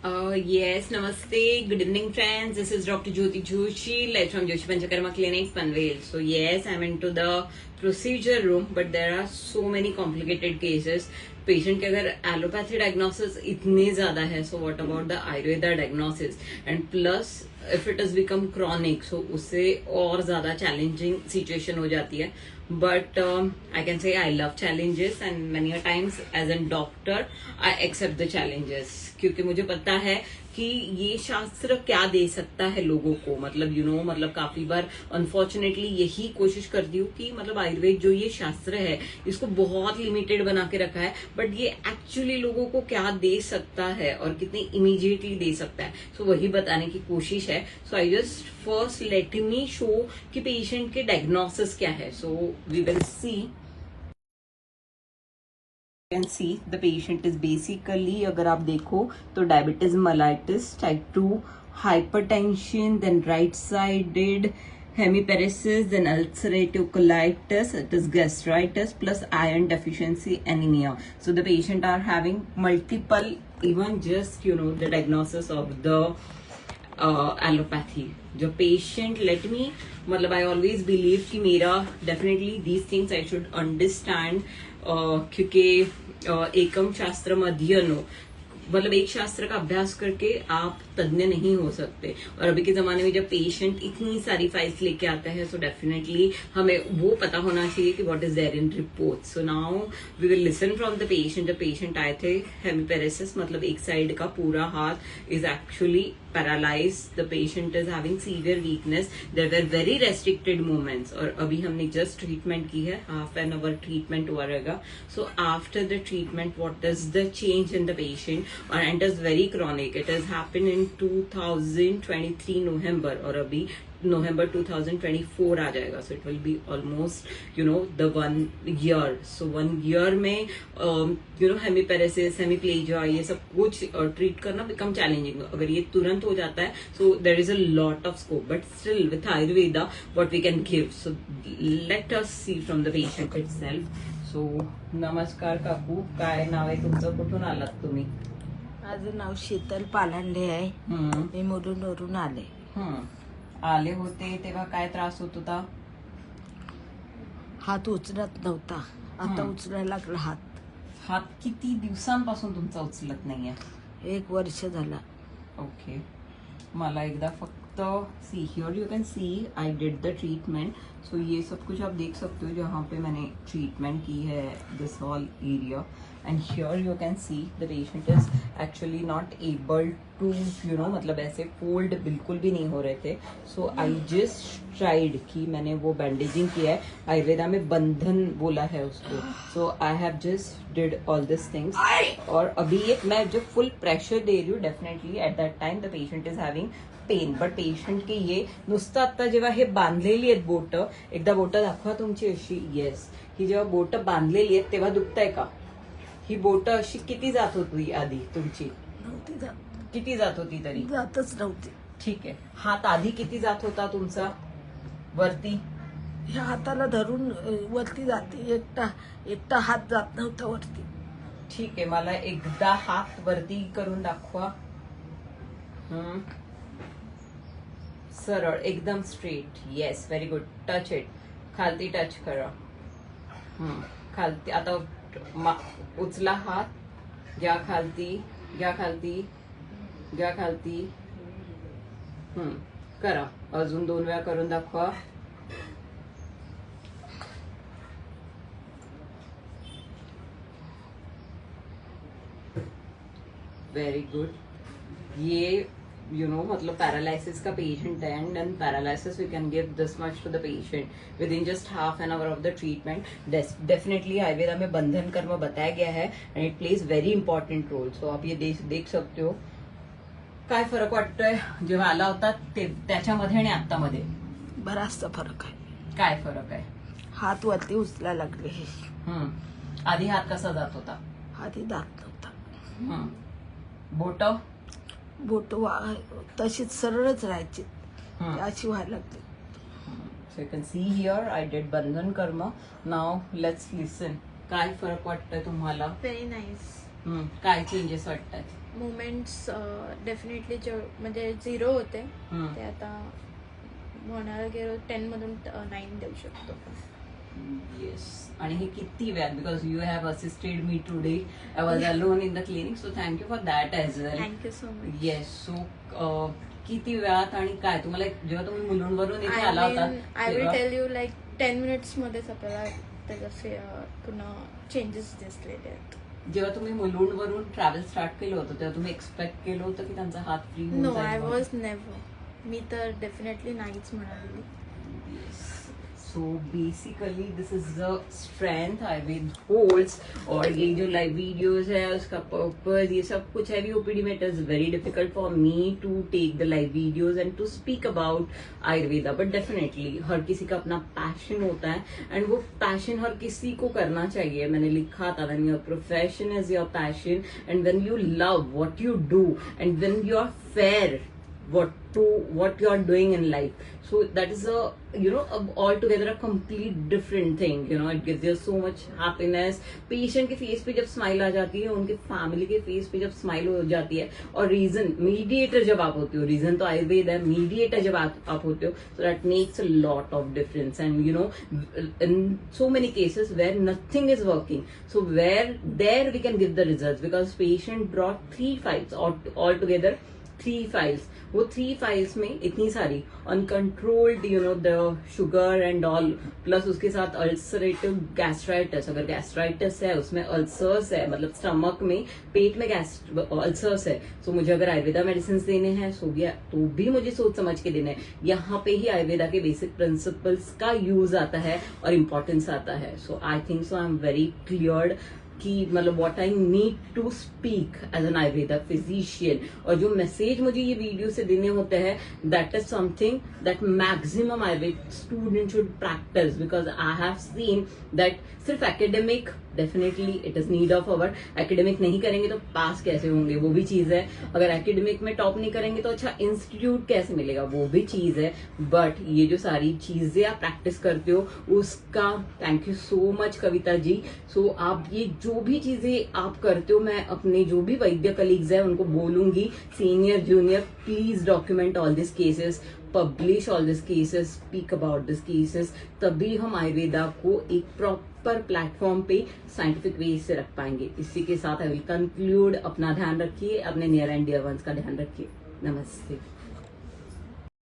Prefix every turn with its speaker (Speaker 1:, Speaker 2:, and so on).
Speaker 1: Yes, namaste. Good evening, friends. This is Dr. Jyoti Joshi, live from Joshi Panchakarma Clinic, Panvel. So, yes, I'm into the procedure room, but there are so many complicated cases. Patient के अगर allopathy diagnosis इतने ज्यादा है, so what about the Ayurveda diagnosis, and plus if it is become chronic, so उससे और ज्यादा challenging situation हो जाती है. But I can say I love challenges and many times as an doctor I accept the challenges, क्योंकि मुझे पता है कि ये शास्त्र क्या दे सकता है लोगों को. मतलब मतलब काफी बार अनफॉर्चुनेटली यही कोशिश करती हूँ कि मतलब आयुर्वेद जो ये शास्त्र है इसको बहुत लिमिटेड बना के रखा है, बट ये एक्चुअली लोगों को क्या दे सकता है और कितनी इमीडिएटली दे सकता है, सो वही बताने की कोशिश है. So I just first let me show कि पेशेंट के डायग्नोसिस क्या है. So we will see. Can see the patient is basically, अगर आप देखो तो diabetes mellitus type 2, hypertension, then right-sided hemiparesis, then ulcerative colitis, it is gastritis plus iron deficiency anemia. So the patient are having multiple, even just the diagnosis of the allopathy. जो patient let me, मतलब I always believe कि मेरा definitely these things I should understand, क्योंकि एकम शास्त्र मध्यनो, मतलब एक शास्त्र का अभ्यास करके आप तज्ञ नहीं हो सकते. और अभी के जमाने में जब पेशेंट इतनी सारी फाइल्स लेके आता है, सो डेफिनेटली हमें वो पता होना चाहिए कि what is there in report. So now we will listen from the patient. जब पेशेंट आए थे, हेमिपेरेसिस मतलब एक साइड का पूरा हाथ is actually paralyzed, the patient is having severe weakness, there were very restricted movements. और अभी हमने just treatment की है, half an hour treatment हुआ रहेगा. So after the treatment, what is the change in the patient? And it is very chronic. It has happened in 2023 November, और अभी November 2024 आ जाएगा. So it will be almost the 1 year. So 1 year में hemiparesis, hemiplegia, ये सब कुछ treat करना become challenging. अगर ये तुरंत हो जाता है, so there is a lot of scope, but still with Ayurveda what we can give. So let us see from the patient itself. So नमस्कार काकू, काय नाव आहे तुमचं, कुठून आलात तुम्ही?
Speaker 2: माझं नाव शीतल पालांडे आहे. मी मुलुंडवरून आले.
Speaker 1: आले होते तेव्हा काय त्रास होत होता?
Speaker 2: हात उचलत नव्हता, आता उचलायला लागला हात.
Speaker 1: हात किती दिवसांपासून तुमचा उचलत नाहीये?
Speaker 2: 1 वर्ष झाला.
Speaker 1: ओके. मला एकदा फक्त see here you can see I did the treatment. So ये सब कुछ आप देख सकते हो जहाँ पे मैंने ट्रीटमेंट की है, this all area. And here you can see the patient is actually not able to मतलब ऐसे फोल्ड बिल्कुल भी नहीं हो रहे थे. सो आई जस्ट ट्राइड कि मैंने वो बैंडेजिंग किया है, आयुर्वेदा में बंधन बोला है उसको. So I have just did all this things. और अभी एक मैं जब फुल प्रेशर दे रही हूँ, definitely at that time the patient is having pain. But patient के ये नुसतं आता जेव्हा हे बांधलेली आहेत बोट, एकदा बोट दाखवा तुमची अशी. येस, ही जेव्हा बोट बांधलेली आहेत तेव्हा दुखतंय का? ही बोट अशी किती जात होती आधी तुमची?
Speaker 2: नव्हती जात.
Speaker 1: किती जात होती तरी?
Speaker 2: जातच नव्हती.
Speaker 1: ठीक आहे. हात आधी किती जात होता तुमचा वरती?
Speaker 2: ह्या हाताला धरून वरती जाते, एकटा हात जात नव्हता वरती.
Speaker 1: ठीक आहे, मला एकदा हात वरती करून दाखवा. सरळ एकदम straight. Yes, very good. Touch it, खालती टच करा. खालती. आता उचला हात, घ्या खालती, घ्या खालती, घ्या खालती. करा, अजून 2 वेळा करून दाखवा. Very good. ये मतलब पैरालिसिस का पेशेंट है, and in paralysis we can give this much to the patient within just half an hour of the treatment. Definitely Ayurveda में बंधन कर्म बताया गया है, and it plays very important role. So आप ये देख सकते हो. काय फरक वाटतोय जेव्हा आला होता त्याच्यामध्ये आणि आत्तामध्ये?
Speaker 2: बराचसा फरक आहे.
Speaker 1: काय फरक आहे?
Speaker 2: हात वरती उचलायला लागले.
Speaker 1: आधी हात कसा जात होता?
Speaker 2: आधी जात नव्हता.
Speaker 1: बोट
Speaker 2: तशीच सरळच राहायची, अशी व्हायला लागली.
Speaker 1: So you can see here I did बंधन कर्म. Now let's listen. काय फरक वाटतोय तुम्हाला?
Speaker 3: Very nice.
Speaker 1: काय चेंजेस वाटतात?
Speaker 3: मुवमेंट्स डेफिनेटली म्हणजे 0 होते
Speaker 1: हम्म.
Speaker 3: ते आता म्हणायला गेलो 10 मधून 9 देऊ शकतो.
Speaker 1: येस. आणि हे किती वेळात, because you have assisted me today. I was alone in the clinic, so thank you for that as well.
Speaker 3: Thank you so much.
Speaker 1: Yes. So किती वेळात आणि काय तुम्हाला जेव्हा तुम्ही मुलुंडवरून इथे आला होता
Speaker 3: आय विल
Speaker 1: तेव्हा-
Speaker 3: टेल यू लाईक 10 मिनिट्स मध्येच आपल्याला त्याचा पुन्हा चेंजेस दिसलेले आहेत.
Speaker 1: जेव्हा तुम्ही मुलुंडवरून ट्रॅव्हल स्टार्ट केलं होतं तेव्हा तुम्ही एक्सपेक्ट केलं होतं की त्यांचा हात फ्री होऊन
Speaker 3: नो,
Speaker 1: जाईल
Speaker 3: आय
Speaker 1: म्हणून?
Speaker 3: Was never. मी तर डेफिनेटली नाहीच म्हणाली.
Speaker 1: So basically this is the strength Ayurveda holds. और ये जो लाइव वीडियोस है उसका पर्पज ये सब कुछ है भी ओपीडी में. It is very difficult for me to take the live videos and to speak about Ayurveda, but definitely हर किसी का अपना पैशन होता है एंड वो पैशन हर किसी को करना चाहिए. मैंने लिखा था when your profession is your passion and when you love what you do and when you are fair what you are doing in life, so that is altogether a complete different thing. It gives you so much happiness. Patient के face पे जब smile आ जाती है, उनके family के face पे जब smile हो जाती है, और रीजन मीडिएटर जब आप होते हो, रीजन तो आयुर्वेद है, मीडिएटर जब आप होते हो, so that makes a lot of difference. And in so many cases where nothing is working, so there we can give the results, because patient brought 3 files altogether, 3 files. वो 3 files में इतनी सारी uncontrolled the sugar and all, plus उसके साथ ulcerative gastritis. अगर gastritis है, उसमें ulcers है, मतलब स्टमक में, पेट में अल्सर्स है, सो मुझे अगर आयुर्वेदा मेडिसिन देने हैं तो भी मुझे सोच समझ के देने हैं. यहाँ पे ही आयुर्वेदा के बेसिक प्रिंसिपल्स का यूज आता है और इम्पोर्टेंस आता है. So I think so I am very clear कि मतलब what I need to speak as an Ayurveda physician, और जो मैसेज मुझे ये वीडियो से देने होते हैं, that is something that maximum Ayurveda student should practice, because I have seen that सिर्फ academic, definitely it is need of hour. Academic नहीं करेंगे तो पास कैसे होंगे, वो भी चीज है. अगर एकेडमिक में टॉप नहीं करेंगे तो अच्छा इंस्टीट्यूट कैसे मिलेगा, वो भी चीज है. बट ये जो सारी चीजें आप प्रैक्टिस करते हो उसका thank you so much Kavita ji. सो आप ये जो भी चीजें आप करते हो, मैं अपने जो भी वैद्य कलीग्स है उनको बोलूंगी, senior junior, please document all this cases, publish all this cases, speak about this cases. तभी हम आयुर्वेदा को एक प्रॉपर प्लेटफॉर्म पे साइंटिफिक वे से रख पाएंगे. इसी के साथ आई विल कंक्लूड. अपना ध्यान रखिए, अपने नियर एंड डियर वंस का ध्यान रखिए. नमस्ते.